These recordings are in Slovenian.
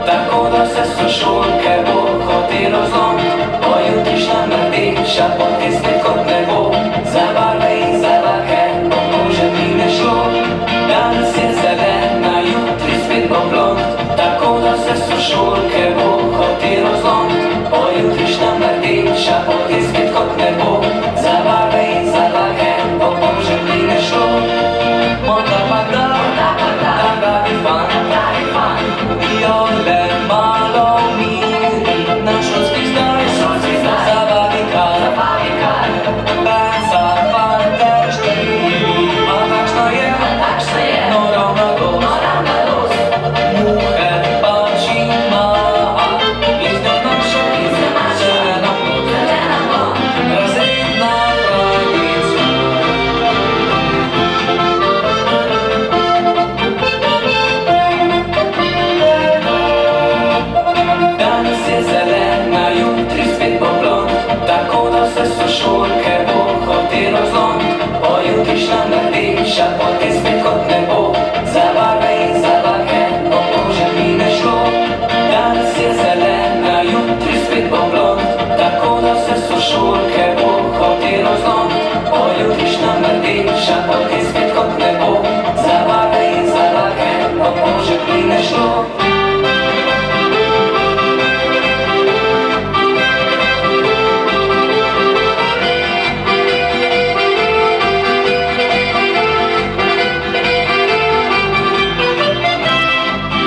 tako da se sošolke bo hotelo zlom. Pojutriš na mrdeša, poti spet kot nebo, za barve in za lake bo može mi ne šlo. Danes je zelena, jutri spet bo blond, tako da se sošolke bo hotelo zlom. Pojutriš na mrdeša, poti spet kot nebo, za barve in za lake bo može mi ne šlo. Morda pa da, da bi fan, jole malo miri, na šolski zdaj, zabavi kar, benza, fante, štiri, a takšna je, nora mladost, muhe pač ima, iz njo našo, zelena plod, razredna pravica. Danes je zelena, jutri spet bo blond, tako da se sošolke bo hotelo zlom. Pojutriš na mrdeša, poti spet kot nebo, za barve in za lake bo može mi ne šlo. Danes je zelena, jutri spet bo blond, tako da se sošolke bo hotelo zlom. Pojutriš na mrdeša, poti spet kot nebo, za barve in za lake bo može mi ne šlo.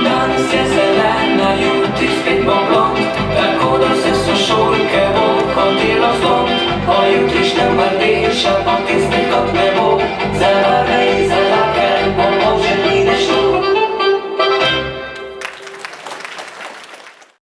Danes je zelena, jutri spet bo blond, tako da se sošolke bo hotelo zlom. Pojutriš na mrdeša, poti spet